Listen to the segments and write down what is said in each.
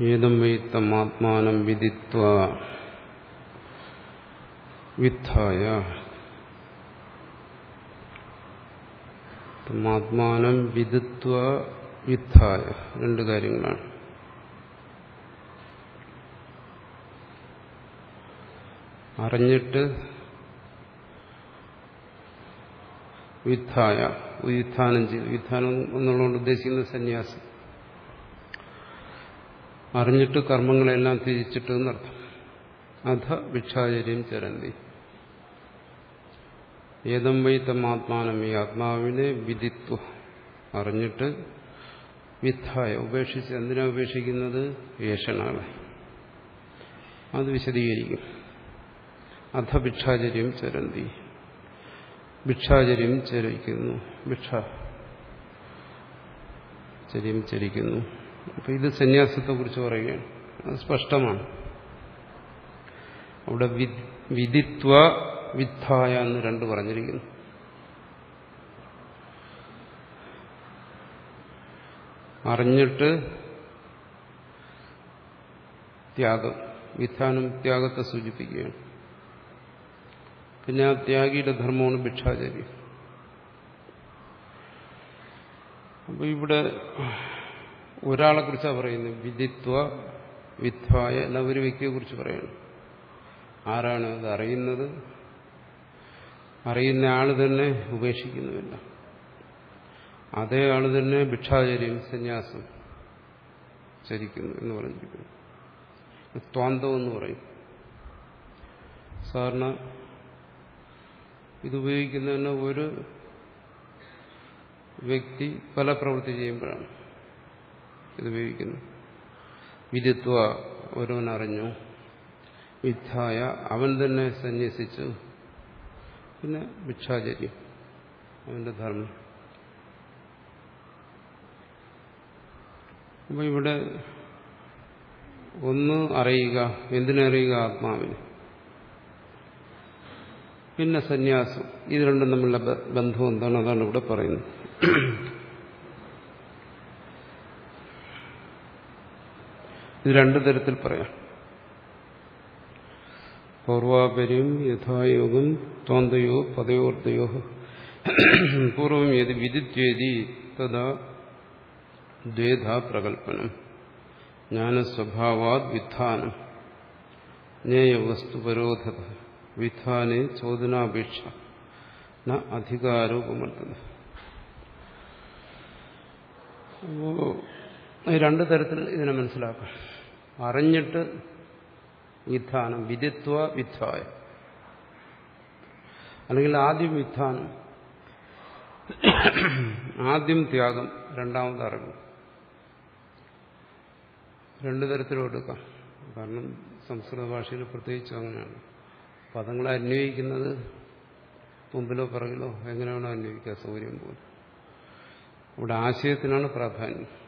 ഏതം വൈത്തമാത്മാനം വിദിത്വാ വിദ്ധായ. ആത്മാനം വിദിത്വാ വിദ്ധായ രണ്ട് കാര്യങ്ങളാണ്. അറിഞ്ഞിട്ട് വിദ്ധായ ഉത്ഥാനം ചെയ്തു. വിദ്ധാനം എന്നുള്ളതുകൊണ്ട് ഉദ്ദേശിക്കുന്നത് സന്യാസം. അറിഞ്ഞിട്ട് കർമ്മങ്ങളെല്ലാം ത്യജിച്ചിട്ട് എന്നർത്ഥം. അധ ഭിക്ഷാചര്യം ചരന്തി. ഏതം വൈ തമാത്മാനം, ഈ ആത്മാവിനെ വിദിത്വ അറിഞ്ഞിട്ട് വിദ്ധായ ഉപേക്ഷിച്ച്. എന്തിനാ ഉപേക്ഷിക്കുന്നത്? ഏഷണാളെ. അത് വിശദീകരിക്കും. അധ ഭിക്ഷാചര്യം ചരന്തി. ഭിക്ഷാചര്യം ചരിക്കുന്നു. ഭിക്ഷാചര്യം ചരിക്കുന്നു. അപ്പൊ ഇത് സന്യാസത്തെക്കുറിച്ച് പറയുകയാണ്. അത് സ്പഷ്ടമാണ്. അവിടെ വിദിത്വ വിദ്ധായ എന്ന് രണ്ട് പറഞ്ഞിരിക്കുന്നു. അറിഞ്ഞിട്ട് ത്യാഗം. വിധാനം ത്യാഗത്തെ സൂചിപ്പിക്കുകയാണ്. പിന്നെ ആ ത്യാഗിയുടെ ധർമ്മമാണ് ഭിക്ഷാചര്യം. അപ്പൊ ഇവിടെ ഒരാളെ കുറിച്ചാണ് പറയുന്നത്. വിദിത്വ വിദ്ധായ എന്ന ഒരു വ്യക്തിയെ കുറിച്ച് പറയണം. ആരാണ് അത് അറിയുന്നത്? അറിയുന്ന ആള് തന്നെ ഉപേക്ഷിക്കുന്നുമില്ല. അതേ ആള് തന്നെ ഭിക്ഷാചര്യം സന്യാസം ചരിക്കുന്നു എന്ന് പറഞ്ഞിരിക്കുന്നു. ത്വാന്തം എന്ന് പറയും. സാധാരണ ഇതുപയോഗിക്കുന്നതിന് ഒരു വ്യക്തി പല പ്രവൃത്തി ചെയ്യുമ്പോഴാണ് ഇതുപയോഗിക്കുന്നത്. വിദിത്വ ഒരുവൻ അറിഞ്ഞു, വിദ്ധായ അവൻ തന്നെ സന്യസിച്ചു, പിന്നെ ഭിക്ഷാചര്യം അവന്റെ ധർമ്മം. അപ്പൊ ഇവിടെ ഒന്ന് അറിയുക. എന്തിനറിയുക? ആത്മാവിന്. പിന്നെ സന്യാസം. ഇത് രണ്ടും തമ്മിലുള്ള ബന്ധം എന്താണ്? അതാണ് ഇവിടെ പറയുന്നത്. ഇത് രണ്ടു തരത്തിൽ പറയാം. പൗർവാപര്യം യഥായോഗം ത്വാന്തയോ പദയോർദ്ദയോ. പൂർവം യതി വിദിത്വേതി തഥാ ദ്വേധാ പ്രകൽപ്പനം ജ്ഞാനസ്വഭാവാത് വിദ്ധാനം ജ്ഞേയവസ്തുപരോധത വിദ്ധാനെ ചോദനാപേക്ഷ ന അധികാരോപമർത്തത. രണ്ടു തരത്തിൽ ഇതിനെ മനസ്സിലാക്കാം. അറിഞ്ഞിട്ട് വിദ്ധാനം, വിദിത്വ വിദ്ധായ. അല്ലെങ്കിൽ ആദ്യം വിദ്ധാനം, ആദ്യം ത്യാഗം, രണ്ടാമത് അറിവ്. രണ്ടു തരത്തിലും എടുക്കാം. കാരണം സംസ്കൃത ഭാഷയിൽ പ്രത്യേകിച്ചും അങ്ങനെയാണ്. പദങ്ങളെ അന്വയിക്കുന്നത് മുമ്പിലോ പിറകിലോ എങ്ങനെയാണോ അന്വയിക്കുക, സൗകര്യം പോലെ. ഇവിടെ ആശയത്തിനാണ് പ്രാധാന്യം.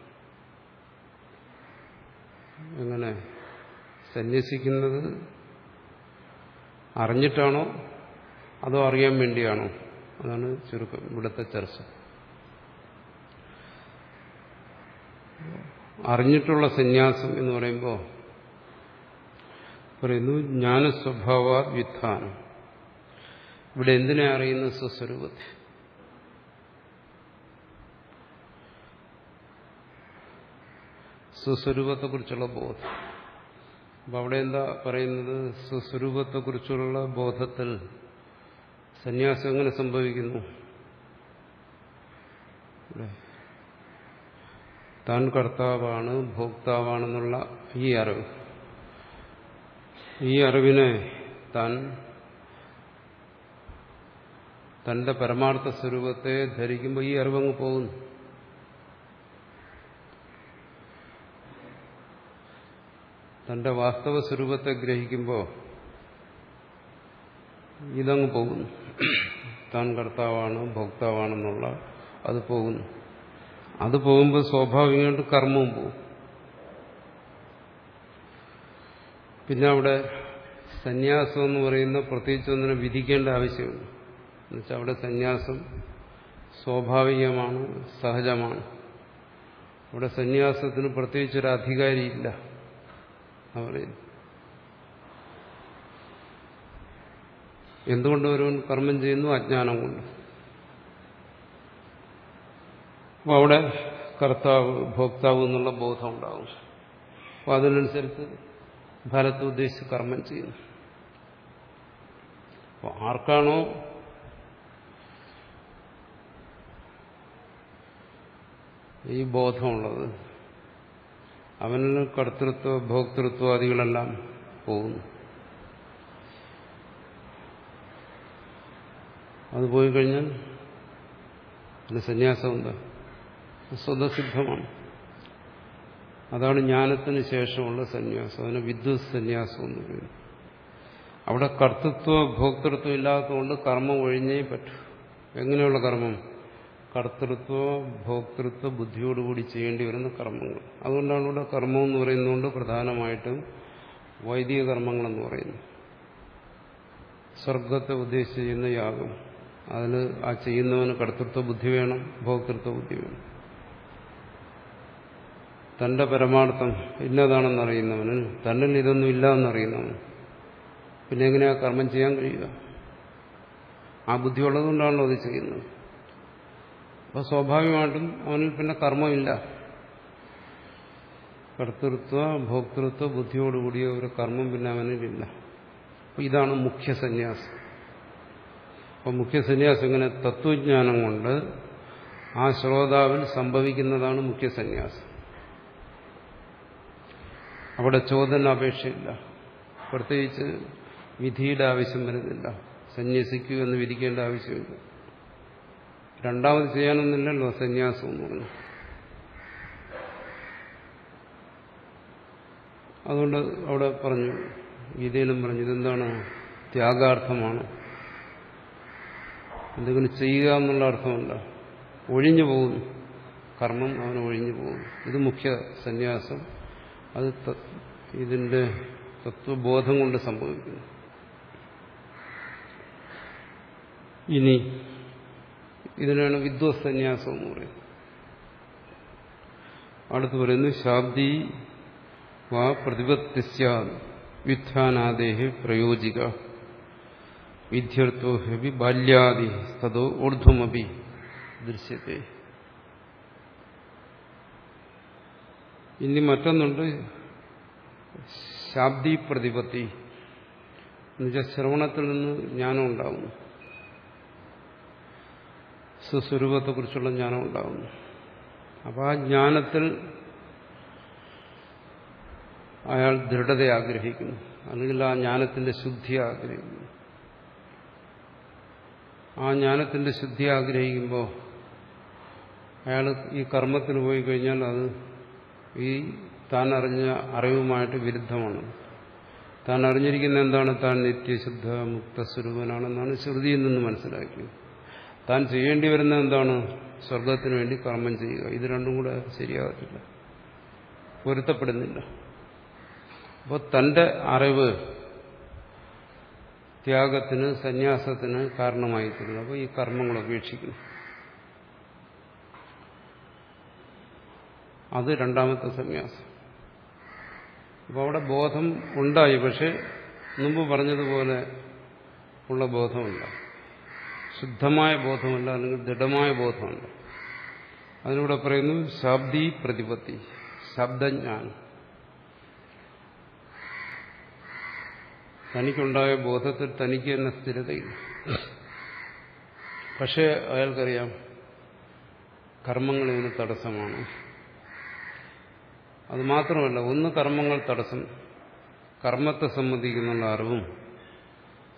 എങ്ങനെ സന്യസിക്കുന്നത് അറിഞ്ഞിട്ടാണോ അതോ അറിയാൻ വേണ്ടിയാണോ? അതാണ് ചുരുക്കം ഇവിടുത്തെ ചർച്ച. അറിഞ്ഞിട്ടുള്ള സന്യാസം എന്ന് പറയുമ്പോൾ പറയുന്നു ജ്ഞാനസ്വഭാവാത് വിദ്ധാനം. ഇവിടെ എന്തിനെ അറിയുന്നു? സ്വസ്വരൂപത്തെ. സ്വസ്വരൂപത്തെക്കുറിച്ചുള്ള ബോധം. അപ്പൊ അവിടെ എന്താ പറയുന്നത്? സ്വസ്വരൂപത്തെക്കുറിച്ചുള്ള ബോധത്തിൽ സന്യാസം എങ്ങനെ സംഭവിക്കുന്നു? താൻ കർത്താവാണ്, ഭോക്താവാണെന്നുള്ള ഈ അറിവ്, ഈ അറിവിനെ താൻ തന്റെ പരമാർത്ഥ സ്വരൂപത്തെ ധരിക്കുമ്പോൾ ഈ അറിവങ്ങ് പോകുന്നു. തന്റെ വാസ്തവ സ്വരൂപത്തെ ഗ്രഹിക്കുമ്പോൾ ഇതങ്ങ് പോകുന്നു. താൻ കർത്താവാണ്, ഭോക്താവാണെന്നുള്ള അത് പോകുന്നു. അത് പോകുമ്പോൾ സ്വാഭാവികമായിട്ട് കർമ്മവും പോകും. പിന്നെ അവിടെ സന്യാസം എന്ന് പറയുന്ന പ്രത്യേകിച്ച് ഒന്നിനെ വിധിക്കേണ്ട ആവശ്യമില്ല. എന്നുവെച്ചാൽ അവിടെ സന്യാസം സ്വാഭാവികമാണ്, സഹജമാണ്. അവിടെ സന്യാസത്തിന് പ്രത്യേകിച്ചൊരു അധികാരിയില്ല. പറയുന്നു. എന്തുകൊണ്ട് ഒരുവൻ കർമ്മം ചെയ്യുന്നു? അജ്ഞാനം കൊണ്ട്. അപ്പോൾ അവിടെ കർത്താവ് ഭോക്താവ് എന്നുള്ള ബോധം ഉണ്ടാവും. അപ്പോൾ അതിനനുസരിച്ച് ഫലത്തെ ഉദ്ദേശിച്ച് കർമ്മം ചെയ്യുന്നു. അപ്പോൾ ആർക്കാണോ ഈ ബോധമുള്ളത് അവനിൽ കർത്തൃത്വ ഭോക്തൃത്വാദികളെല്ലാം പോകുന്നു. അത് പോയി കഴിഞ്ഞാൽ അതിന് സന്യാസം എന്താ? സ്വതസിദ്ധമാണ്. അതാണ് ജ്ഞാനത്തിന് ശേഷമുള്ള സന്യാസം. അതിന് വിദ്വത് സന്യാസം എന്ന് പറയുന്നു. അവിടെ കർത്തൃത്വ ഭോക്തൃത്വം ഇല്ലാത്തതുകൊണ്ട് കർമ്മം ഒഴിഞ്ഞേ പറ്റൂ. എങ്ങനെയുള്ള കർമ്മം? കർത്തൃത്വ ഭോക്തൃത്വ ബുദ്ധിയോടുകൂടി ചെയ്യേണ്ടി വരുന്ന കർമ്മങ്ങൾ. അതുകൊണ്ടാണ് ഇവിടെ കർമ്മം എന്ന് പറയുന്നതുകൊണ്ട് പ്രധാനമായിട്ടും വൈദിക കർമ്മങ്ങളെന്ന് പറയുന്നു. സ്വർഗത്തെ ഉദ്ദേശിച്ച് ചെയ്യുന്ന യാഗം, അതിന് ആ ചെയ്യുന്നവന് കർത്തൃത്വ ബുദ്ധി വേണം, ഭോക്തൃത്വ ബുദ്ധി വേണം. തന്റെ പരമാർത്ഥം ഇന്നതാണെന്നറിയുന്നവന്, തന്നിൽ ഇതൊന്നും ഇല്ല എന്നറിയുന്നവന് പിന്നെ എങ്ങനെയാ കർമ്മം ചെയ്യാൻ കഴിയുക? ആ ബുദ്ധി ഉള്ളതുകൊണ്ടാണല്ലോ അത് ചെയ്യുന്നത്. അപ്പോൾ സ്വാഭാവികമായിട്ടും അവനിൽ പിന്നെ കർമ്മമില്ല. കർത്തൃത്വ ഭോക്തൃത്വ ബുദ്ധിയോടുകൂടിയ ഒരു കർമ്മം പിന്നെ അവനിലില്ല. അപ്പോൾ ഇതാണ് മുഖ്യ സന്യാസം. അപ്പോൾ മുഖ്യ സന്യാസം ഇങ്ങനെ തത്വജ്ഞാനം കൊണ്ട് ആ ശ്രോതാവിൽ സംഭവിക്കുന്നതാണ് മുഖ്യ സന്യാസം. അവിടെ ചോദന അപേക്ഷയില്ല, പ്രത്യേകിച്ച് വിധിയുടെ ആവശ്യം വരുന്നില്ല. സന്യസിക്കൂ എന്ന് വിധിക്കേണ്ട ആവശ്യമില്ല. രണ്ടാമത് ചെയ്യാനൊന്നുമില്ലല്ലോ സന്യാസം എന്ന് പറഞ്ഞു. അതുകൊണ്ട് അവിടെ പറഞ്ഞു, ഗീതയിലും പറഞ്ഞു, ഇതെന്താണ്? ത്യാഗാർത്ഥമാണ്. എന്തെങ്കിലും ചെയ്യുക എന്നുള്ള അർത്ഥമല്ല. ഒഴിഞ്ഞു പോകുന്നു കർമ്മം, അവന് ഒഴിഞ്ഞു പോകുന്നു. ഇത് മുഖ്യ സന്യാസം. അത് ഇതിന്റെ തത്വബോധം കൊണ്ട് സംഭവിക്കുന്നു. ഇനി ഇതിനാണ് വിദ്വത് സന്യാസം എന്ന് പറയുന്നത്. അടുത്ത് പറയുന്നു, ശാബ്ദി വാ പ്രതിപത്തിസ്യ വ്യുത്ഥാനാദേഹി പ്രയോജിക വിദ്യർത്ഥോ ഹി ബാല്യാദി തതോ ഊർധ്വമപി ദൃശ്യത്തെ. ഇനി മറ്റൊന്നുണ്ട്, ശാബ്ദി പ്രതിപത്തി. എന്നുവെച്ചാൽ ശ്രവണത്തിൽ നിന്ന് ജ്ഞാനം ഉണ്ടാകുന്നു, സ്വസ്വരൂപത്തെക്കുറിച്ചുള്ള ജ്ഞാനം ഉണ്ടാകുന്നു. അപ്പോൾ ആ ജ്ഞാനത്തിൽ അയാൾ ദൃഢത ആഗ്രഹിക്കുന്നു, അല്ലെങ്കിൽ ആ ജ്ഞാനത്തിന്റെ ശുദ്ധി ആഗ്രഹിക്കുന്നു. ആ ജ്ഞാനത്തിന്റെ ശുദ്ധി ആഗ്രഹിക്കുമ്പോൾ അയാൾ ഈ കർമ്മത്തിന് പോയി കഴിഞ്ഞാൽ അത് ഈ താൻ അറിഞ്ഞ അറിവുമായിട്ട് വിരുദ്ധമാണ്. താൻ അറിഞ്ഞിരിക്കുന്ന എന്താണ്? താൻ നിത്യശുദ്ധ മുക്തസ്വരൂപനാണെന്നാണ് ശ്രുതിയിൽ നിന്ന് മനസ്സിലാക്കിയത്. താൻ ചെയ്യേണ്ടി വരുന്ന എന്താണ്? സ്വർഗത്തിന് വേണ്ടി കർമ്മം ചെയ്യുക. ഇത് രണ്ടും കൂടെ ശരിയാകത്തില്ല, പൊരുത്തപ്പെടുന്നില്ല. അപ്പോൾ തന്റെ അറിവ് ത്യാഗത്തിന്, സന്യാസത്തിന് കാരണമായി തീരുന്നു. അപ്പോൾ ഈ കർമ്മങ്ങൾ ഉപേക്ഷിക്കുന്നു. അത് രണ്ടാമത്തെ സന്യാസം. അപ്പോൾ അവിടെ ബോധം ഉണ്ടായി, പക്ഷെ മുമ്പ് പറഞ്ഞതുപോലെ ഉള്ള ബോധമല്ല, ശുദ്ധമായ ബോധമല്ല, അല്ലെങ്കിൽ ദൃഢമായ ബോധമല്ല. അതിലൂടെ പറയുന്നു ശാബ്ദി പ്രതിപത്തി, ശബ്ദജ്ഞാനം. തനിക്കുണ്ടായ ബോധത്തിൽ തനിക്ക് തന്നെ സ്ഥിരതയില്ല. പക്ഷേ അയാൾക്കറിയാം കർമ്മങ്ങൾ ഇതിന് തടസ്സമാണ്. അതുമാത്രമല്ല, ഒന്ന് കർമ്മങ്ങൾ തടസ്സം, കർമ്മത്തെ സംബന്ധിക്കുന്നുള്ള അറിവും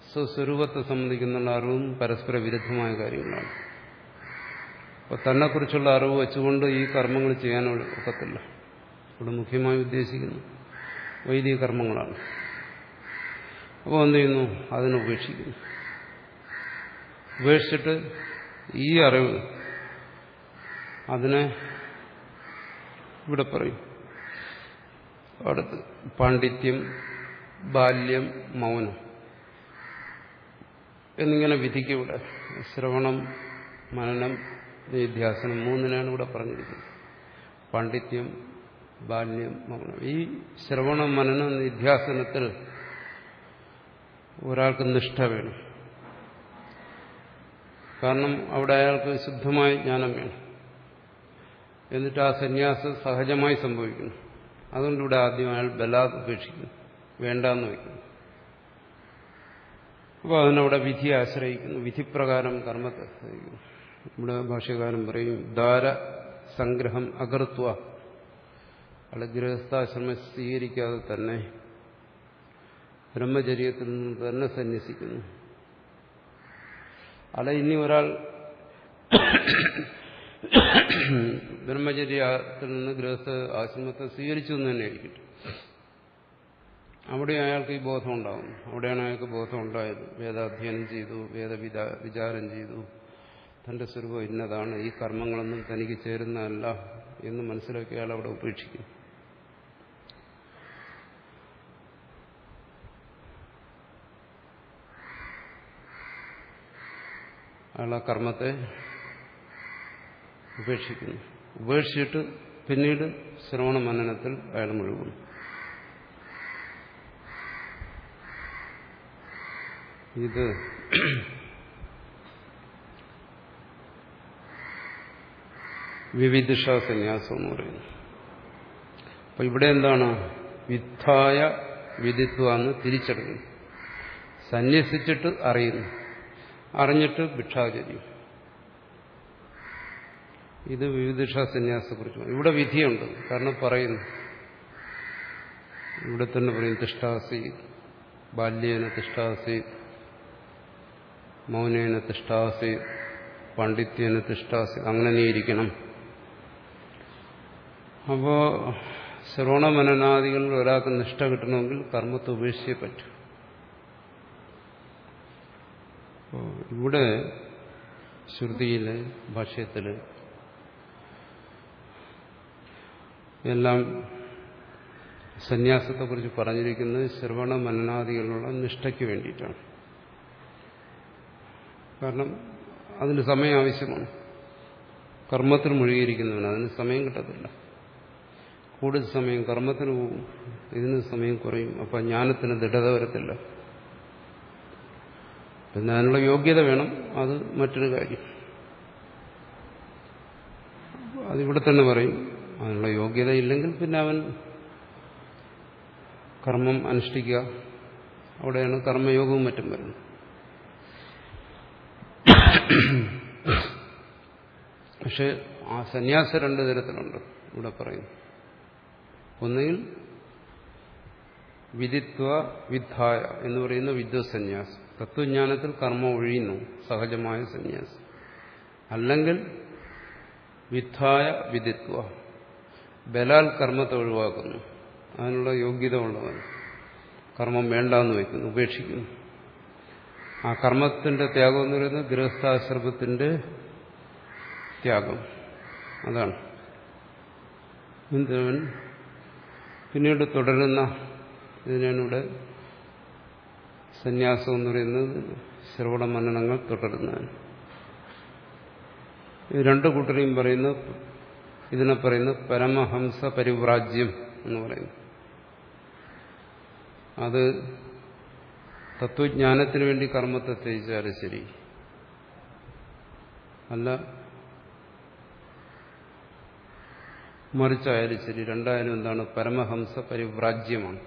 സ്വസ്വരൂപത്തെ സംബന്ധിക്കുന്നുള്ള അറിവും പരസ്പര വിരുദ്ധമായ കാര്യങ്ങളാണ്. അപ്പോൾ തന്നെക്കുറിച്ചുള്ള അറിവ് വെച്ചുകൊണ്ട് ഈ കർമ്മങ്ങൾ ചെയ്യാൻ ഒക്കത്തില്ല. ഇവിടെ മുഖ്യമായി ഉദ്ദേശിക്കുന്നു വൈദിക കർമ്മങ്ങളാണ്. അപ്പോൾ എന്ത് ചെയ്യുന്നു? അതിനെ ഉപേക്ഷിക്കുന്നു. ഉപേക്ഷിച്ചിട്ട് ഈ അറിവ്, അതിനെ ഇവിടെ പറയും. അടുത്ത് പാണ്ഡിത്യം, ബാല്യം, മൗനം എന്നിങ്ങനെ വിധിക്കും. ഇവിടെ ശ്രവണം, മനനം, നിധ്യാസനം മൂന്നിനാണ് ഇവിടെ പറഞ്ഞിരിക്കുന്നത്. പാണ്ഡിത്യം, ബാല്യം, മൗനം. ഈ ശ്രവണ മനന നിധ്യാസനത്തിൽ ഒരാൾക്ക് നിഷ്ഠ വേണം. കാരണം അവിടെ അയാൾക്ക് ശുദ്ധമായ ജ്ഞാനം വേണം. എന്നിട്ട് ആ സന്യാസം സഹജമായി സംഭവിക്കുന്നു. അതുകൊണ്ട് ഇവിടെ ആദ്യം അയാൾ ബലാത് ഉപേക്ഷിക്കുന്നു, വേണ്ടാന്ന് വയ്ക്കുന്നു. അപ്പോൾ അതിനവിടെ വിധിയെ ആശ്രയിക്കുന്നു, വിധിപ്രകാരം കർമ്മത്തെ ആശ്രയിക്കുന്നു. ഇവിടെ ഭാഷ്യകാരൻ പറയും ദാര സംഗ്രഹം അകർത്തുക, അയാൾ ഗൃഹസ്ഥാശ്രമം സ്വീകരിക്കാതെ തന്നെ ബ്രഹ്മചര്യത്തിൽ നിന്ന് തന്നെ സന്യസിക്കുന്നു. അല്ല ഇനി ഒരാൾ ബ്രഹ്മചര്യത്തിൽ നിന്ന് ഗൃഹസ്ഥ ആശ്രമത്തെ സ്വീകരിച്ചു എന്ന് തന്നെ ആയിരിക്കട്ടെ, അവിടെ അയാൾക്ക് ഈ ബോധം ഉണ്ടാകും. അവിടെയാണ് അയാൾക്ക് ബോധം ഉണ്ടായത്. വേദാധ്യയനം ചെയ്തു, വിചാരം ചെയ്തു, തന്റെ സ്വരൂപം ഇന്നതാണ്, ഈ കർമ്മങ്ങളൊന്നും തനിക്ക് ചേരുന്നതല്ല എന്ന് മനസ്സിലാക്കി അയാൾ അവിടെ ഉപേക്ഷിക്കും. അയാൾ ആ കർമ്മത്തെ ഉപേക്ഷിക്കുന്നു. ഉപേക്ഷിച്ചിട്ട് പിന്നീട് ശ്രവണ മനനത്തിൽ അയാൾ മുഴുകുന്നു. ഇത് വിവിധിഷ സന്യാസം എന്ന് പറയുന്നു. അപ്പൊ ഇവിടെ എന്താണ്? വിദ്ധായ വിദിത്വാന്ന് തിരിച്ചെടുക്കുന്നു. സന്യസിച്ചിട്ട് അറിയുന്നു, അറിഞ്ഞിട്ട് ഭിക്ഷാചര്യം. ഇത് വിവിധിഷ സന്യാസത്തെക്കുറിച്ച് ഇവിടെ വിധിയുണ്ട്. കാരണം പറയുന്നു, ഇവിടെ തന്നെ പറയും തിഷ്ഠാസി ബാല്യേന തിഷ്ഠാസി, മൗനേന തിഷ്ഠാസി, പാണ്ഡിത്യേന തിഷ്ഠാസി, അങ്ങനെ നീ ഇരിക്കണം. അപ്പോ ശ്രവണമനനാദികളിൽ ഒരാൾക്ക് നിഷ്ഠ കിട്ടണമെങ്കിൽ കർമ്മത്തെ ഉപേക്ഷിച്ചേ പറ്റൂ. ഇവിടെ ശ്രുതിയില് ഭാഷ്യത്തില് എല്ലാം സന്യാസത്തെക്കുറിച്ച് പറഞ്ഞിരിക്കുന്നത് ശ്രവണ മനനാദികളുള്ള നിഷ്ഠയ്ക്ക് വേണ്ടിയിട്ടാണ്. കാരണം അതിന് സമയം ആവശ്യമാണ്. കർമ്മത്തിൽ മുഴുകിയിരിക്കുന്നവന് അതിന് സമയം കിട്ടത്തില്ല. കൂടുതൽ സമയം കർമ്മത്തിന് പോകും, ഇതിന് സമയം കുറയും. അപ്പം ജ്ഞാനത്തിന് ദൃഢത വരത്തില്ല. പിന്നെ അതിനുള്ള യോഗ്യത വേണം, അത് മറ്റൊരു കാര്യം. അതിവിടെ തന്നെ പറയും, അതിനുള്ള യോഗ്യത ഇല്ലെങ്കിൽ പിന്നെ അവൻ കർമ്മം അനുഷ്ഠിക്കുക. അവിടെയാണ് കർമ്മയോഗവും മറ്റും വരുന്നത്. പക്ഷെ ആ സന്യാസം രണ്ടു തരത്തിലുണ്ട് ഇവിടെ പറയുന്നു. ഒന്നുകിൽ വിദിത്വ വിദ്ധായ എന്ന് പറയുന്ന വിദ്വസന്യാസം, തത്വജ്ഞാനത്തിൽ കർമ്മം ഒഴിയുന്നു, സഹജമായ സന്യാസം. അല്ലെങ്കിൽ വിദ്ധായ വിദിത്വ, ബലാൽ കർമ്മത്തെ ഒഴിവാക്കുന്നു, അതിനുള്ള യോഗ്യത ഉള്ളവൻ കർമ്മം വേണ്ടാന്ന് വയ്ക്കുന്നു, ഉപേക്ഷിക്കുന്നു. ആ കർമ്മത്തിന്റെ ത്യാഗം എന്ന് പറയുന്നത് ഗൃഹസ്ഥാശ്രമത്തിന്റെ ത്യാഗം. അതാണ് എന്തവൻ പിന്നീട് തുടരുന്ന ഇതിനാണ് ഇവിടെ സന്യാസം എന്ന് പറയുന്നത്. ശ്രവണ മനനങ്ങൾ തുടരുന്നതാണ്. ഇത് രണ്ടു കൂട്ടരെയും പറയുന്ന ഇതിനെ പറയുന്ന പരമഹംസ പരിവ്രാജ്യം എന്ന് പറയുന്നു. അത് തത്വജ്ഞാനത്തിന് വേണ്ടി കർമ്മത്തെ ത്യജിച്ചാലും ശരി, അല്ല മറിച്ചായാലും ശരി, രണ്ടായാലും എന്താണ്? പരമഹംസ പരിവ്രാജ്യമാണ്.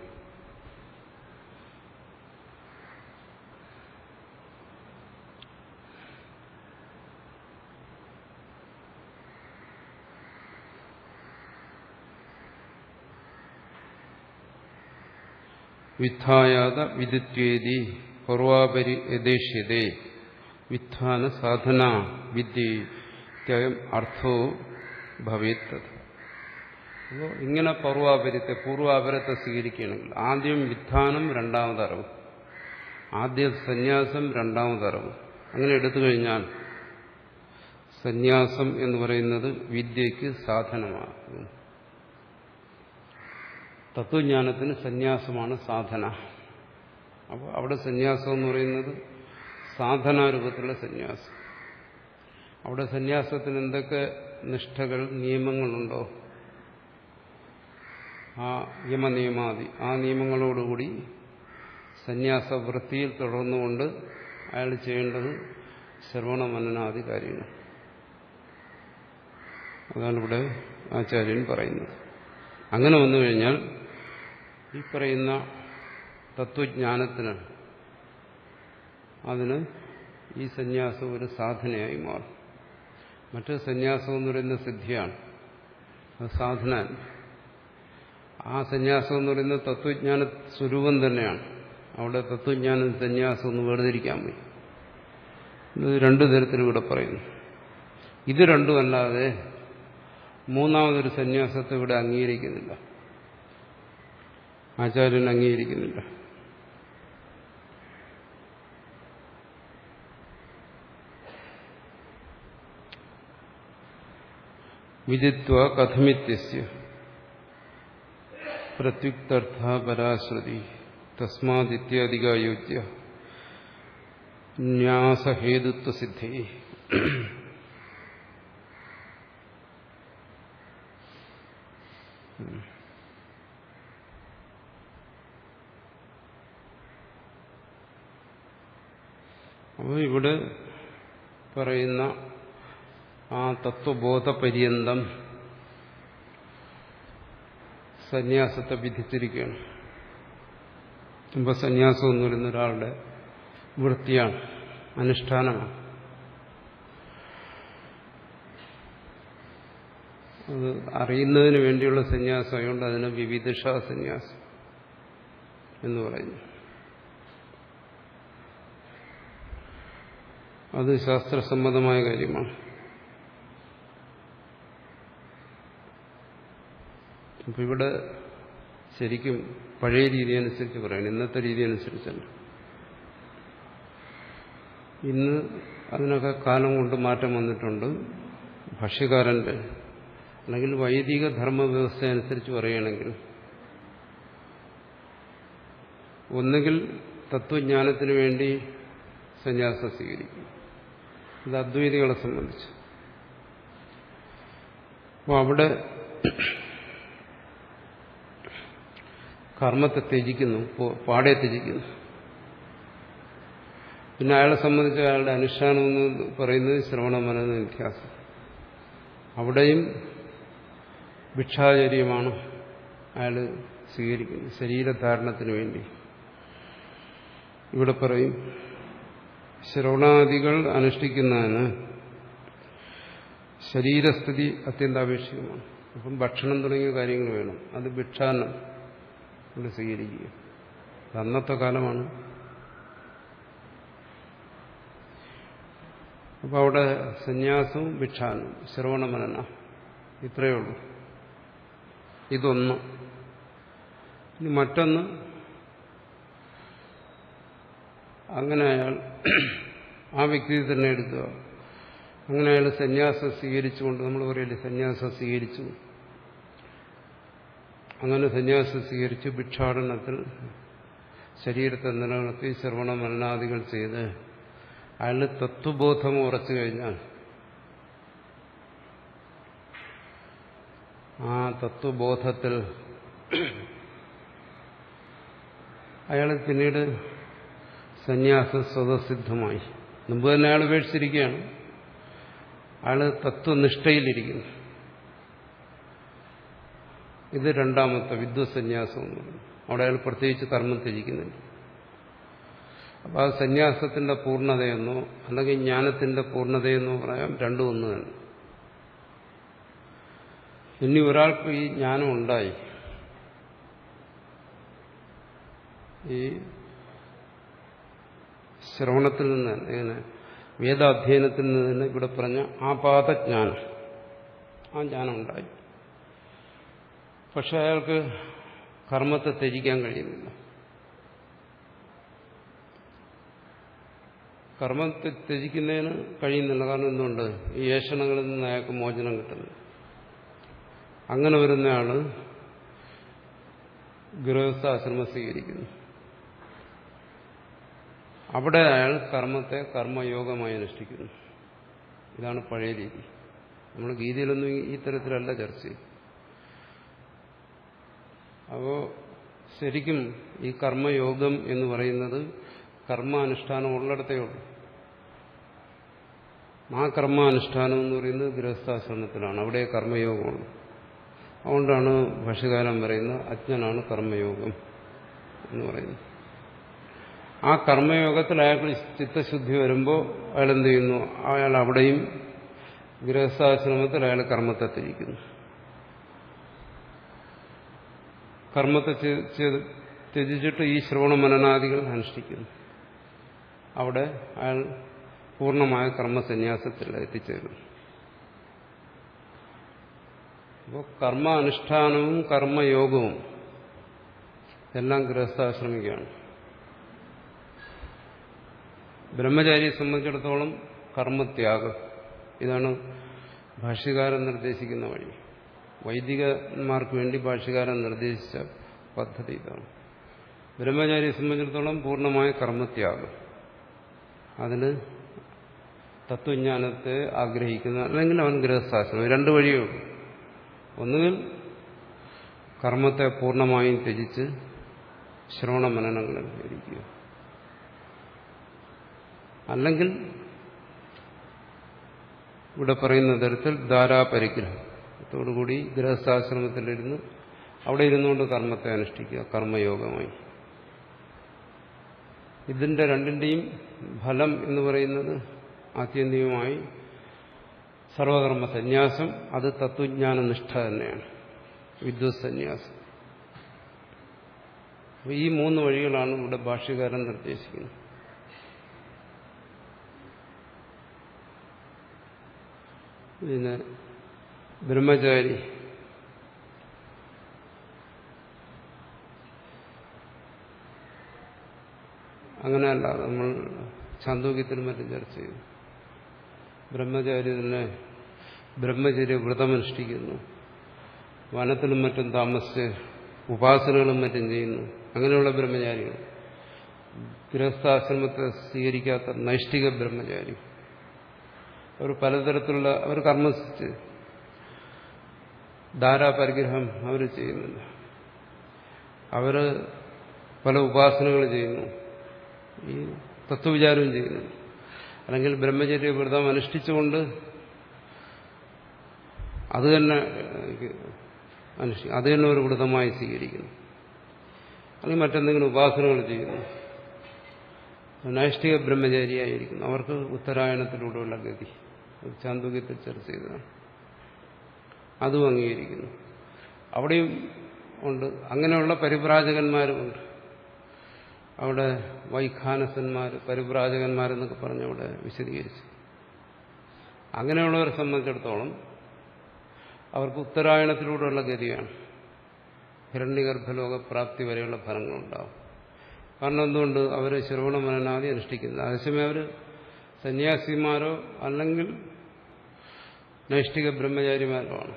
വിദ്ധായാത വിദിത്വേദി പൂർവാപരി യഥേഷ്യതേ വിദ്ധാന സാധന വിദ്യം അർത്ഥോ ഭവേത്. അപ്പോൾ ഇങ്ങനെ പൂർവാപരത്തെ സ്വീകരിക്കുകയാണെങ്കിൽ ആദ്യം വിദ്ധാനം, രണ്ടാമത് അറിവ്, ആദ്യം സന്യാസം, രണ്ടാമത് അറിവ്, അങ്ങനെ എടുത്തു കഴിഞ്ഞാൽ സന്യാസം എന്ന് പറയുന്നത് വിദ്യയ്ക്ക് സാധനമാകും. തത്വജ്ഞാനത്തിന് സന്യാസമാണ് സാധന. അപ്പോൾ അവിടെ സന്യാസം എന്ന് പറയുന്നത് സാധനാരൂപത്തിലുള്ള സന്യാസം. അവിടെ സന്യാസത്തിന് എന്തൊക്കെ നിഷ്ഠകൾ, നിയമങ്ങളുണ്ടോ ആ യമനിയമാദി ആ നിയമങ്ങളോടുകൂടി സന്യാസവൃത്തിയിൽ തുടർന്നുകൊണ്ട് അയാൾ ചെയ്യേണ്ടത് ശ്രവണ മനനാദി കാര്യങ്ങൾ. അതാണ് ഇവിടെ ആചാര്യൻ പറയുന്നത്. അങ്ങനെ വന്നു കഴിഞ്ഞാൽ ഈ പറയുന്ന തത്വജ്ഞാനത്തിന് അതിന് ഈ സന്യാസം ഒരു സാധനയായി മാറും. മറ്റു സന്യാസം എന്ന് പറയുന്ന സിദ്ധിയാണ്, അത് സാധന. ആ സന്യാസം എന്ന് പറയുന്നത് തത്വജ്ഞാന സ്വരൂപം തന്നെയാണ്. അവിടെ തത്വജ്ഞാനം സന്യാസം ഒന്ന് വേർതിരിക്കാൻ വയ്യ. ഇത് രണ്ടു തരത്തിലും ഇവിടെ പറയുന്നു. ഇത് രണ്ടുമല്ലാതെ മൂന്നാമതൊരു സന്യാസത്തെ ഇവിടെ അംഗീകരിക്കുന്നില്ല, ആചാര്യൻ അംഗീകരിക്കുന്നില്ല. വിദിത്വ കഥമിത്യസ്യ പ്രത്യുക്തർത്ഥ പരാശ്രുതി തസ്മാദിത്യാധികായോജ്യ ന്യാസഹേതുത്വസിദ്ധി. അപ്പോൾ ഇവിടെ പറയുന്ന ആ തത്വബോധപര്യന്തം സന്യാസത്തെ വിധിച്ചിരിക്കുകയാണ്. ഇപ്പോൾ സന്യാസം എന്ന് പറയുന്ന ഒരാളുടെ വൃത്തിയാണ്, അനുഷ്ഠാനമാണ്. അത് അറിയുന്നതിന് വേണ്ടിയുള്ള സന്യാസം ആയതുകൊണ്ട് അതിന് വിവിധിഷ സന്യാസം എന്ന് പറയുന്നു. അത് ശാസ്ത്രസമ്മതമായ കാര്യമാണ്. അപ്പം ഇവിടെ ശരിക്കും പഴയ രീതി അനുസരിച്ച് പറയണം, ഇന്നത്തെ രീതി അനുസരിച്ചല്ല. ഇന്ന് അതിനൊക്കെ കാലം കൊണ്ട് മാറ്റം വന്നിട്ടുണ്ട്. ഭാഷ്യകാരന്റെ അല്ലെങ്കിൽ വൈദിക ധർമ്മവ്യവസ്ഥ അനുസരിച്ച് പറയുകയാണെങ്കിൽ ഒന്നുകിൽ തത്വജ്ഞാനത്തിന് വേണ്ടി സന്യാസം സ്വീകരിക്കും. ഇത് അദ്വൈതികളെ സംബന്ധിച്ച്. അപ്പോൾ അവിടെ കർമ്മത്തെ ത്യജിക്കുന്നു, പാടെ ത്യജിക്കുന്നു. പിന്നെ അയാളെ സംബന്ധിച്ച് അയാളുടെ അനുഷ്ഠാനം എന്ന് പറയുന്നത് ശ്രവണ മനന നിധ്യാസം. അവിടെയും ഭിക്ഷാചര്യമാണ് അയാൾ സ്വീകരിക്കുന്നത് ശരീരധാരണത്തിന് വേണ്ടി. ഇവിടെ പറയും ശ്രവണാദികൾ അനുഷ്ഠിക്കുന്നതിന് ശരീരസ്ഥിതി അത്യന്താപേക്ഷിതമാണ്. അപ്പം ഭക്ഷണം തുടങ്ങിയ കാര്യങ്ങൾ വേണം. അത് ഭിക്ഷാന്നം ഇവിടെ സ്വീകരിക്കുക. അന്നത്തെ കാലമാണ്. അപ്പോൾ അവിടെ സന്യാസവും ഭിക്ഷാനും ശ്രവണമനന ഇത്രയേ ഉള്ളൂ. ഇതൊന്ന്. ഇനി മറ്റൊന്ന്, അങ്ങനെ അയാൾ ആ വ്യക്തി തന്നെ എടുക്കുക. അങ്ങനെ അയാൾ സന്യാസം സ്വീകരിച്ചുകൊണ്ട്, നമ്മൾ പറയില്ലേ സന്യാസം സ്വീകരിച്ചു, അങ്ങനെ സന്യാസം സ്വീകരിച്ച് ഭിക്ഷാടനത്തിൽ ശരീരത്തെ നിലനിർത്തി ശ്രവണ മനനാദികൾ ചെയ്ത് അയാൾ തത്വബോധം ഉറച്ചു കഴിഞ്ഞാൽ ആ തത്വബോധത്തിൽ അയാൾ പിന്നീട് സന്യാസം സ്വതസിദ്ധമായി. മുമ്പ് തന്നെ അയാൾ ഉപേക്ഷിച്ചിരിക്കുകയാണ്. അയാൾ തത്വനിഷ്ഠയിലിരിക്കുന്നു. ഇത് രണ്ടാമത്തെ വിദ്വത്സന്യാസം എന്ന് പറയുന്നത്. അവിടെ അയാൾ പ്രത്യേകിച്ച് കർമ്മം ത്യജിക്കുന്നുണ്ട്. അപ്പോൾ അത് സന്യാസത്തിന്റെ പൂർണ്ണതയെന്നോ അല്ലെങ്കിൽ ജ്ഞാനത്തിന്റെ പൂർണ്ണതയെന്നോ പറയാം, രണ്ടും ഒന്ന് തന്നെ. ഇനി ഒരാൾക്ക് ഈ ജ്ഞാനം ഉണ്ടായി, ഈ ശ്രവണത്തിൽ നിന്ന് ഇങ്ങനെ വേദാധ്യയനത്തിൽ നിന്ന് തന്നെ ഇവിടെ പറഞ്ഞ ആപാതജ്ഞാനം, ആ ജ്ഞാനം ഉണ്ടായി. പക്ഷെ അയാൾക്ക് കർമ്മത്തെ ത്യജിക്കാൻ കഴിയുന്നില്ല. കർമ്മത്തെ ത്യജിക്കുന്നതിന് കഴിയുന്നില്ല. കാരണം എന്തുകൊണ്ട്? ഈ ഏഷണങ്ങളിൽ നിന്ന് അയാൾക്ക് മോചനം കിട്ടുന്നു. അങ്ങനെ വരുന്നയാള് ഗൃഹസ്ഥാശ്രമം സ്വീകരിക്കുന്നു. അവിടെ അയാൾ കർമ്മത്തെ കർമ്മയോഗമായി അനുഷ്ഠിക്കുന്നു. ഇതാണ് പഴയ രീതി. നമ്മൾ ഗീതയിലൊന്നും ഈ തരത്തിലല്ല ചർച്ച ചെയ്യും. അപ്പോൾ ശരിക്കും ഈ കർമ്മയോഗം എന്ന് പറയുന്നത് കർമാനുഷ്ഠാനം ഉള്ളിടത്തേ ഉള്ളൂ. ആ കർമാനുഷ്ഠാനം എന്ന് പറയുന്നത് ഗൃഹസ്ഥാശ്രമത്തിലാണ്. അവിടെ കർമ്മയോഗമാണ്. അതുകൊണ്ടാണ് ഭാഷ്യകാരൻ പറയുന്നത് അജ്ഞനാണ് കർമ്മയോഗം എന്ന് പറയുന്നത്. ആ കർമ്മയോഗത്തിൽ അയാൾക്ക് ചിത്തശുദ്ധി വരുമ്പോൾ അയാൾ എന്ത് ചെയ്യുന്നു? അയാൾ അവിടെയും ഗൃഹസ്ഥാശ്രമത്തിൽ അയാൾ കർമ്മത്തെ ത്യജിക്കുന്നു. കർമ്മത്തെ ത്യജിച്ചിട്ട് ഈ ശ്രവണ മനനാദികൾ അനുഷ്ഠിക്കുന്നു. അവിടെ അയാൾ പൂർണ്ണമായ കർമ്മസന്യാസത്തിൽ എത്തിച്ചേരുന്നു. അപ്പോൾ കർമ്മ അനുഷ്ഠാനവും കർമ്മയോഗവും എല്ലാം ഗൃഹസ്ഥാശ്രമിക്കുകയാണ്. ബ്രഹ്മചാരിയെ സംബന്ധിച്ചിടത്തോളം കർമ്മത്യാഗം, ഇതാണ് ഭാഷ്യകാരൻ നിർദ്ദേശിക്കുന്ന വഴി. വൈദികന്മാർക്ക് വേണ്ടി ഭാഷ്യകാരൻ നിർദ്ദേശിച്ച പദ്ധതി ഇതാണ്. ബ്രഹ്മചാരിയെ സംബന്ധിച്ചിടത്തോളം പൂർണ്ണമായ കർമ്മത്യാഗം, അതിന് തത്വജ്ഞാനത്തെ ആഗ്രഹിക്കുന്ന, അല്ലെങ്കിൽ അവൻ ഗൃഹസ്ഥാശ്രമം. രണ്ട് വഴിയേ ഉള്ളൂ. ഒന്നുകിൽ കർമ്മത്തെ പൂർണ്ണമായും ത്യജിച്ച് ശ്രവണ മനനങ്ങളിൽ ഇരിക്കുക, അല്ലെങ്കിൽ ഇവിടെ പറയുന്ന തരത്തിൽ ധാരാപരിഗ്രഹത്തോടുകൂടി ഗൃഹസ്ഥാശ്രമത്തിലിരുന്ന് അവിടെ ഇരുന്നുകൊണ്ട് കർമ്മത്തെ അനുഷ്ഠിക്കുക, കർമ്മയോഗമായി. ഇതിന്റെ രണ്ടിന്റെയും ഫലം എന്ന് പറയുന്നത് ആത്യന്തികമായി സർവകർമ്മ സന്യാസം. അത് തത്വജ്ഞാന നിഷ്ഠ തന്നെയാണ്, വിദ്വത് സന്യാസം. ഈ മൂന്ന് വഴികളാണ് ഇവിടെ ഭാഷ്യകാരൻ നിർദ്ദേശിക്കുന്നത്. പിന്നെ ബ്രഹ്മചാരി അങ്ങനെയല്ല, നമ്മൾ ഛാന്തോക്യത്തിനും മറ്റും ചർച്ച ചെയ്തു. ബ്രഹ്മചാരി തന്നെ ബ്രഹ്മചര്യ വ്രതമനുഷ്ഠിക്കുന്നു, വനത്തിലും മറ്റും താമസിച്ച് ഉപാസനകളും മറ്റും ചെയ്യുന്നു. അങ്ങനെയുള്ള ബ്രഹ്മചാരികൾ, ഗൃഹസ്ഥാശ്രമത്തെ സ്വീകരിക്കാത്ത നൈഷ്ഠിക ബ്രഹ്മചാരി, അവർ പലതരത്തിലുള്ള അവർ കർമ്മസിച്ച് ധാരാപരിഗ്രഹം അവർ ചെയ്യുന്നില്ല. അവർ പല ഉപാസനകൾ ചെയ്യുന്നു, ഈ തത്വവിചാരവും ചെയ്യുന്നു. അല്ലെങ്കിൽ ബ്രഹ്മചര്യ വ്രതം അനുഷ്ഠിച്ചുകൊണ്ട് അത് തന്നെ ഒരു വ്രതമായി സ്വീകരിക്കുന്നു, അല്ലെങ്കിൽ മറ്റെന്തെങ്കിലും ഉപാസനകൾ ചെയ്യുന്നു. നൈഷ്ഠിക ബ്രഹ്മചാരിയായിരിക്കുന്നു. അവർക്ക് ഉത്തരായണത്തിലൂടെയുള്ള ഗതി ചാന്തോക്യത്തിൽ ചർച്ച ചെയ്തതാണ്. അതും അംഗീകരിക്കുന്നു. അവിടെയും ഉണ്ട് അങ്ങനെയുള്ള പരിവ്രാജകന്മാരുമുണ്ട്. അവിടെ വൈഖാനസന്മാർ, പരിവ്രാജകന്മാരെന്നൊക്കെ പറഞ്ഞ് അവിടെ വിശദീകരിച്ചു. അങ്ങനെയുള്ളവരെ സംബന്ധിച്ചിടത്തോളം അവർക്ക് ഉത്തരായണത്തിലൂടെയുള്ള ഗതിയാണ്. ഹിരണ്യഗർഭലോകപ്രാപ്തി വരെയുള്ള ഫലങ്ങളുണ്ടാവും. കാരണം എന്തുകൊണ്ട്? അവർ ശ്രവണ മനനാദി അനുഷ്ഠിക്കുന്നത്. അതേസമയം അവർ സന്യാസിമാരോ അല്ലെങ്കിൽ നൈഷ്ഠിക ബ്രഹ്മചാരിമാരോ ആണ്.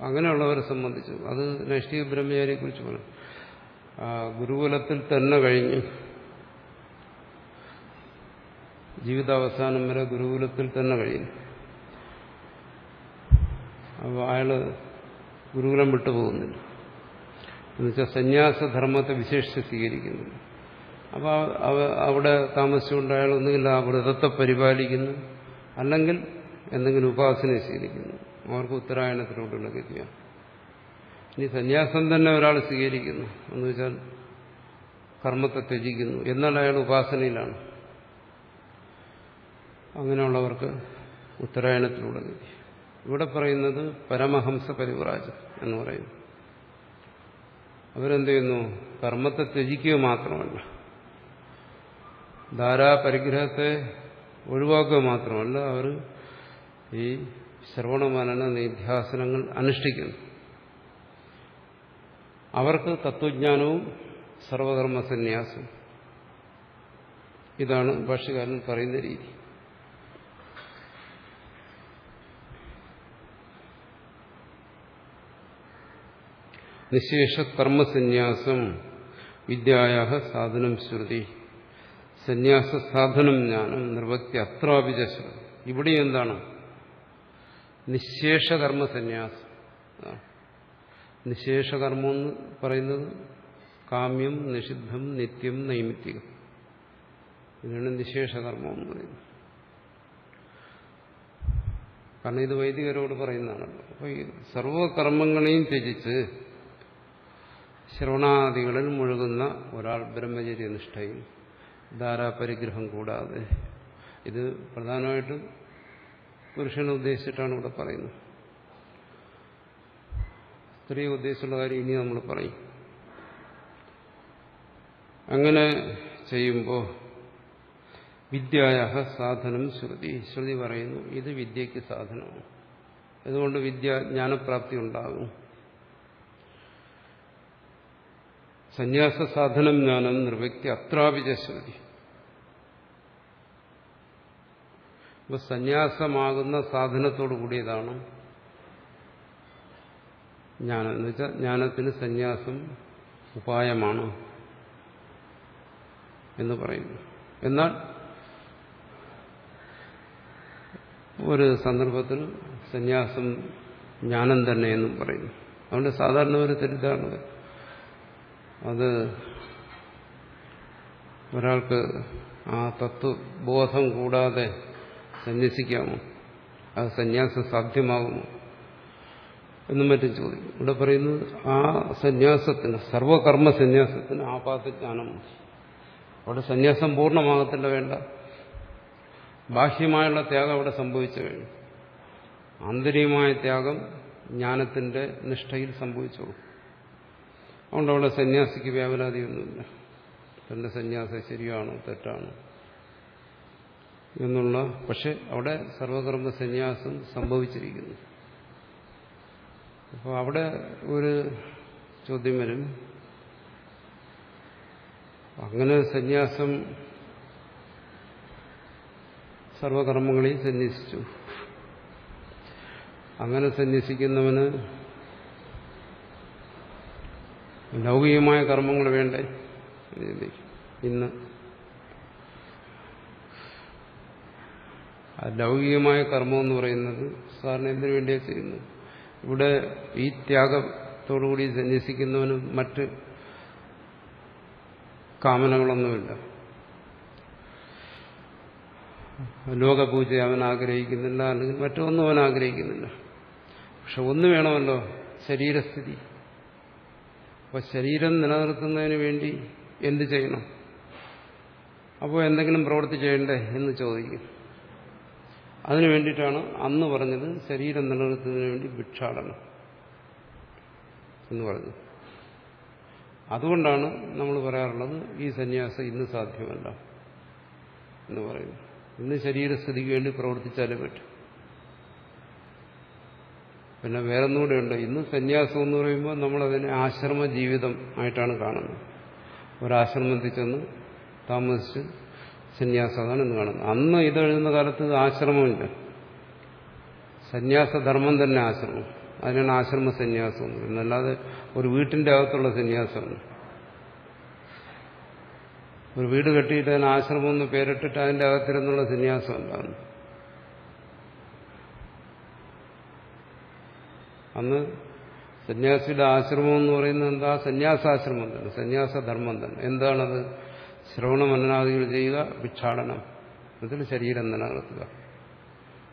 അങ്ങനെയുള്ളവരെ സംബന്ധിച്ചു അത് നൈഷ്ഠിക ബ്രഹ്മചാരിയെ കുറിച്ച് പറഞ്ഞു. ഗുരുകുലത്തിൽ തന്നെ കഴിഞ്ഞ് ജീവിതാവസാനം വരെ ഗുരുകുലത്തിൽ തന്നെ കഴിയുന്നു. അപ്പോൾ അയാള് ഗുരുകുലം വിട്ടുപോകുന്നില്ല, എന്നുവെച്ചാൽ സന്യാസധർമ്മത്തെ വിശേഷിച്ച് സ്വീകരിക്കുന്നില്ല. അപ്പോൾ അവിടെ താമസിച്ചുകൊണ്ട് അയാൾ ഒന്നുകിൽ ആ വ്രതത്തെ പരിപാലിക്കുന്നു, അല്ലെങ്കിൽ എന്തെങ്കിലും ഉപാസനയെ സ്വീകരിക്കുന്നു. അവർക്ക് ഉത്തരായണത്തിലൂടെയുള്ള ഗതിയാണ്. ഇനി സന്യാസം തന്നെ ഒരാൾ സ്വീകരിക്കുന്നു എന്ന് വെച്ചാൽ കർമ്മത്തെ ത്യജിക്കുന്നു, എന്നാൽ അയാൾ ഉപാസനയിലാണ്. അങ്ങനെയുള്ളവർക്ക് ഉത്തരായണത്തിലൂടെ ഗതി. ഇവിടെ പറയുന്നത് പരമഹംസ പരിവ്രാജം എന്ന് പറയുന്നു. അവരെന്ത് ചെയ്യുന്നു? കർമ്മത്തെ ത്യജിക്കുക മാത്രമല്ല, ധാരാപരിഗ്രഹത്തെ ഒഴിവാക്കുക മാത്രമല്ല, അവർ ഈ ശ്രവണമനന നിധ്യാസനങ്ങൾ അനുഷ്ഠിക്കുന്നു. അവർക്ക് തത്വജ്ഞാനവും സർവകർമ്മസന്യാസവും. ഇതാണ് ഭാഷ്യകാരൻ പറയുന്ന രീതി. നിശേഷ കർമ്മസന്യാസം വിദ്യായാ സാധനം ശ്രുതി സന്യാസ സാധനം ജ്ഞാനം നിർവക്തി അത്രാപിച്ച. ഇവിടെ എന്താണ്? നിശേഷകർമ്മ സന്യാസം. നിശേഷകർമ്മം എന്ന് പറയുന്നത് കാമ്യം, നിഷിദ്ധം, നിത്യം, നൈമിത്തികം. ഇതിനാണ് നിശേഷകർമ്മം എന്ന് പറയുന്നത്. കാരണം ഇത് വൈദികരോട് പറയുന്നതാണല്ലോ. അപ്പോൾ ഈ സർവകർമ്മങ്ങളെയും ത്യജിച്ച് ശ്രവണാദികളിൽ മുഴുകുന്ന ഒരാൾ ബ്രഹ്മചര്യനിഷ്ഠയിൽ ധാരാപരിഗ്രഹം കൂടാതെ, ഇത് പ്രധാനമായിട്ടും പുരുഷനെ ഉദ്ദേശിച്ചിട്ടാണ് ഇവിടെ പറയുന്നത്. സ്ത്രീയെ ഉദ്ദേശിച്ചുള്ള കാര്യം ഇനി നമ്മൾ പറയും. അങ്ങനെ ചെയ്യുമ്പോൾ വിദ്യായ സാധനം ശ്രുതി. ശ്രുതി പറയുന്നു ഇത് വിദ്യയ്ക്ക് സാധനമാണ്. അതുകൊണ്ട് ജ്ഞാനപ്രാപ്തി ഉണ്ടാകും. സന്യാസ സാധനം ജ്ഞാനം നിർവ്യക്തി അത്രാപിജ ശ്രുതി. അപ്പൊ സന്യാസമാകുന്ന സാധനത്തോടു കൂടിയതാണ് ജ്ഞാനം. എന്ന് വെച്ചാൽ ജ്ഞാനത്തിന് സന്യാസം ഉപായമാണ് എന്ന് പറയുന്നു. എന്നാൽ ഒരു സന്ദർഭത്തിൽ സന്യാസം ജ്ഞാനം തന്നെ എന്നും പറയുന്നു. അതുകൊണ്ട് സാധാരണ ഒരു തെറ്റിദ്ധാരണ, അത് ഒരാൾക്ക് ആ തത്വബോധം കൂടാതെ സന്യസിക്കാമോ, അത് സന്യാസം സാധ്യമാകുമോ എന്നും മറ്റും ചോദിക്കും. ഇവിടെ പറയുന്നത് ആ സന്യാസത്തിന്, സർവകർമ്മ സന്യാസത്തിന് ആപാതജ്ഞാനമാണ്. അവിടെ സന്യാസം പൂർണ്ണമാകത്തില്ല, വേണ്ട. ബാഹ്യമായുള്ള ത്യാഗം അവിടെ സംഭവിച്ചു കഴിഞ്ഞു. ആന്തരികമായ ത്യാഗം ജ്ഞാനത്തിന്റെ നിഷ്ഠയിൽ സംഭവിച്ചോളൂ. അതുകൊണ്ട് അവിടെ സന്യാസിക്ക് വ്യാപലാതിയൊന്നുമില്ല. തന്റെ സന്യാസം ശരിയാണോ തെറ്റാണോ എന്നുള്ള, പക്ഷെ അവിടെ സർവകർമ്മ സന്യാസം സംഭവിച്ചിരിക്കുന്നു. അപ്പോൾ അവിടെ ഒരു ചോദ്യം വരും, അങ്ങനെ സന്യാസം സർവകർമ്മങ്ങളെയും സന്യസിച്ചു, അങ്ങനെ സന്യസിക്കുന്നവന് ലൗകികമായ കർമ്മങ്ങൾ വേണ്ടേ? ഇന്ന് ലൗകികമായ കർമ്മം എന്ന് പറയുന്നത് സാറിന് എന്തിനു വേണ്ടിയാണ് ചെയ്യുന്നത്? ഇവിടെ ഈ ത്യാഗത്തോടുകൂടി സന്യസിക്കുന്നവന് മറ്റ് കാമനകളൊന്നുമില്ല. ലോകപൂജ അവൻ ആഗ്രഹിക്കുന്നില്ല, അല്ലെങ്കിൽ മറ്റൊന്നും അവൻ ആഗ്രഹിക്കുന്നില്ല. പക്ഷെ ഒന്ന് വേണമല്ലോ, ശരീരസ്ഥിതി. അപ്പോൾ ശരീരം നിലനിർത്തുന്നതിന് വേണ്ടി എന്ത് ചെയ്യണം? അപ്പോൾ എന്തെങ്കിലും പ്രവൃത്തി ചെയ്യണ്ടേ എന്ന് ചോദിക്കും. അതിനു വേണ്ടിയിട്ടാണ് അന്ന് പറഞ്ഞത് ശരീരം നിലനിർത്തുന്നതിന് വേണ്ടി ഭിക്ഷാടനം എന്ന് പറഞ്ഞു. അതുകൊണ്ടാണ് നമ്മൾ പറയാറുള്ളത് ഈ സന്യാസം ഇന്ന് സാധ്യമല്ല എന്ന് പറയുന്നു. ഇന്ന് ശരീരസ്ഥിതിക്ക് വേണ്ടി പ്രവർത്തിച്ചാലേ പറ്റും. പിന്നെ വേറൊന്നുകൂടെ ഉണ്ട്. ഇന്ന് സന്യാസം എന്ന് പറയുമ്പോൾ നമ്മളതിനെ ആശ്രമ ജീവിതം ആയിട്ടാണ് കാണുന്നത്. ഒരാശ്രമത്തിൽ ചെന്ന് താമസിച്ച് സന്യാസം, അതാണ് ഇന്ന് കാണുന്നത്. അന്ന് ഇതെഴുതുന്ന കാലത്ത് ആശ്രമമില്ല, സന്യാസധർമ്മം തന്നെ ആശ്രമം. അതിനാണ് ആശ്രമ സന്യാസം എന്ന് പറയുന്നത്. അല്ലാതെ ഒരു വീട്ടിന്റെ അകത്തുള്ള സന്യാസമല്ല. ഒരു വീട് കെട്ടിയിട്ട് അതിന് ആശ്രമം എന്ന് പേരിട്ടിട്ട് അതിന്റെ അകത്തിരുന്നുള്ള സന്യാസമല്ല. അന്ന് സന്യാസിയുടെ ആശ്രമം എന്ന് പറയുന്നത് എന്താ? സന്യാസാശ്രമം തന്നെ, സന്യാസധർമ്മം തന്നെ. എന്താണത്? ശ്രവണ മനനാദികൾ ചെയ്യുക, ഭിക്ഷാടനം, ഇതിൽ ശരീരം നിലനിർത്തുക.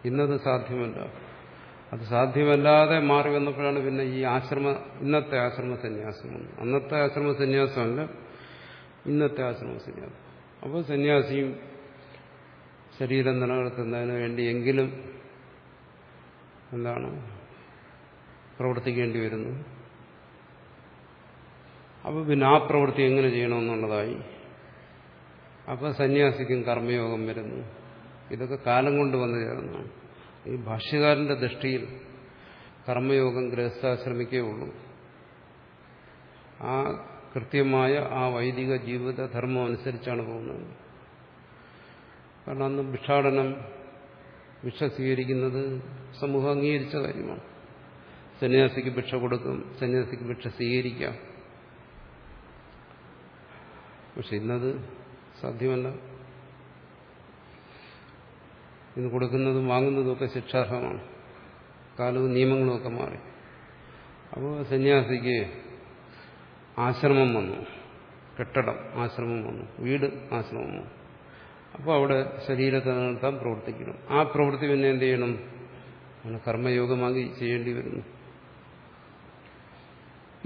ഇന്നത് സാധ്യമല്ല. അത് സാധ്യമല്ലാതെ മാറി വന്നപ്പോഴാണ് പിന്നെ ഈ ഇന്നത്തെ ആശ്രമ സന്യാസം. അന്നത്തെ ആശ്രമ സന്യാസമല്ല, ഇന്നത്തെ ആശ്രമ സന്യാസം. അപ്പോൾ സന്യാസിയും ശരീരം നിലനിർത്തുന്നതിന് വേണ്ടിയെങ്കിലും എന്താണ് പ്രവർത്തിക്കേണ്ടി വരുന്നു. അപ്പോൾ പിന്നെ ആ പ്രവൃത്തി എങ്ങനെ ചെയ്യണമെന്നുള്ളതായി. അപ്പോൾ സന്യാസിക്കും കർമ്മയോഗം വരുന്നു. ഇതൊക്കെ കാലം കൊണ്ട് വന്നു ചേർന്നതാണ്. ഈ ഭാഷ്യകാരന്റെ ദൃഷ്ടിയിൽ കർമ്മയോഗം ഗൃഹസ്ഥാശ്രമിക്കേ ഉള്ളൂ. ആ കൃത്യമായ ആ വൈദിക ജീവിതധർമ്മം അനുസരിച്ചാണ് പോകുന്നത്. കാരണം അന്ന് ഭിക്ഷാടനം, ഭിക്ഷ സ്വീകരിക്കുന്നത് സമൂഹം അംഗീകരിച്ച കാര്യമാണ്. സന്യാസിക്ക് ഭിക്ഷ കൊടുക്കും, സന്യാസിക്ക് ഭിക്ഷ സ്വീകരിക്കാം. പക്ഷെ ഇന്നത് സാധ്യമല്ല. ഇന്ന് കൊടുക്കുന്നതും വാങ്ങുന്നതും ഒക്കെ ശിക്ഷാർഹമാണ്. കാലവും നിയമങ്ങളും ഒക്കെ മാറി. അപ്പോൾ സന്യാസിക്ക് ആശ്രമം വന്നു, കെട്ടിടം ആശ്രമം വന്നു, വീട് ആശ്രമം വന്നു. അപ്പോൾ അവിടെ ശരീരത്തെ നിലനിർത്താൻ പ്രവർത്തിക്കണം. ആ പ്രവൃത്തി പിന്നെ എന്ത് ചെയ്യണം? അങ്ങനെ കർമ്മയോഗമാക്കി ചെയ്യേണ്ടി വരുന്നു.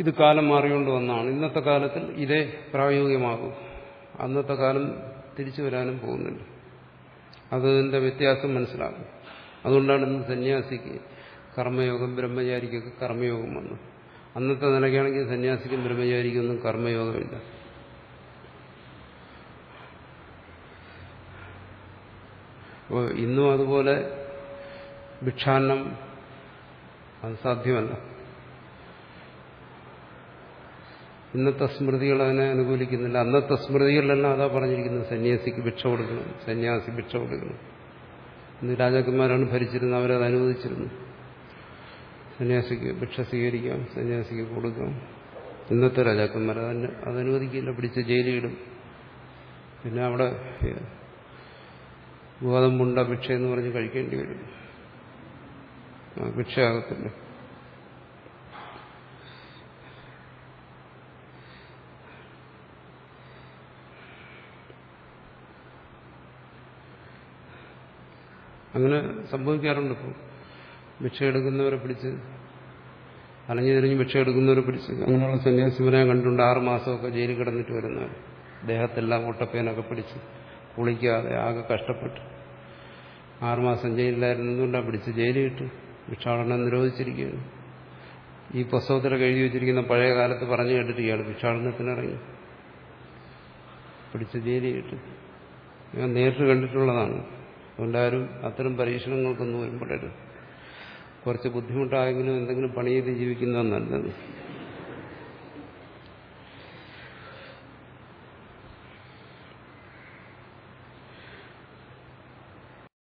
ഇത് കാലം മാറിക്കൊണ്ട് വന്നതാണ്. ഇന്നത്തെ കാലത്തിൽ ഇതേ പ്രായോഗികമാകും. അന്നത്തെ കാലം തിരിച്ചു വരാനും പോകുന്നുണ്ട്. അതിൻ്റെ വ്യത്യാസം മനസ്സിലാക്കും. അതുകൊണ്ടാണ് ഇന്ന് സന്യാസിക്ക് കർമ്മയോഗം, ബ്രഹ്മചാരിക്കൊക്കെ കർമ്മയോഗം വന്നു. അന്നത്തെ നിലയ്ക്കാണെങ്കിൽ സന്യാസിക്കും ബ്രഹ്മചാരിക്കും ഒന്നും കർമ്മയോഗമില്ല. അപ്പോൾ ഇന്നും അതുപോലെ ഭിക്ഷാന്നം അത് സാധ്യമല്ല. ഇന്നത്തെ സ്മൃതികൾ അതിനെ അനുകൂലിക്കുന്നില്ല. അന്നത്തെ സ്മൃതികളിലെല്ലാം അതാ പറഞ്ഞിരിക്കുന്നത്, സന്യാസിക്ക് ഭിക്ഷ കൊടുക്കണം, സന്യാസി ഭിക്ഷ കൊടുക്കണം. ഇന്ന് രാജാക്കന്മാരാണ് ഭരിച്ചിരുന്നത്, അവരത് അനുവദിച്ചിരുന്നു. സന്യാസിക്ക് ഭിക്ഷ സ്വീകരിക്കാം, സന്യാസിക്ക് കൊടുക്കാം. ഇന്നത്തെ രാജാക്കന്മാർ അതനുവദിക്കില്ല, പിടിച്ച് ജയിലിടും. പിന്നെ അവിടെ ഗോതമ്പുണ്ട ഭിക്ഷ എന്ന് പറഞ്ഞ് കഴിക്കേണ്ടി വരും. ഭിക്ഷയാകത്തില്ല. അങ്ങനെ സംഭവിക്കാറുണ്ട്. ഇപ്പോൾ ഭിക്ഷ എടുക്കുന്നവരെ പിടിച്ച്, അലഞ്ഞു തിരിഞ്ഞ് ഭിക്ഷ എടുക്കുന്നവരെ പിടിച്ച്, അങ്ങനെയുള്ള സന്യാസിമാരെ കണ്ടിട്ടുണ്ട്. 6 മാസമൊക്കെ ജയിലിൽ കിടന്നിട്ട് വരുന്നവർ, ദേഹത്തെല്ലാം മുട്ടപ്പേനൊക്കെ പിടിച്ച്, കുളിക്കാതെ ആകെ കഷ്ടപ്പെട്ട് 6 മാസം ജയിലിലായിരുന്നതുകൊണ്ടാണ് പിടിച്ച് ജയിലിൽ ഇട്ട് ഭിക്ഷാടനം നിരോധിച്ചിരിക്കുകയാണ്. ഈ പുസ്തകത്തിലൊക്കെ എഴുതി വെച്ചിരിക്കുന്ന പഴയ കാലത്ത് പറഞ്ഞു കേട്ടിട്ട് ഇയാൾ ഭിക്ഷാടനത്തിനിറങ്ങി, പിടിച്ച് ജയിലിൽ ഇട്ട്. ഞാൻ നേരിട്ട് കണ്ടിട്ടുള്ളതാണ്. അതുകൊണ്ടാരും അത്തരം പരീക്ഷണങ്ങൾക്കൊന്നും വരുമ്പോഴരുത്. കുറച്ച് ബുദ്ധിമുട്ടായെങ്കിലും എന്തെങ്കിലും പണി ചെയ്ത് ജീവിക്കുന്നതാണ് നല്ലത്.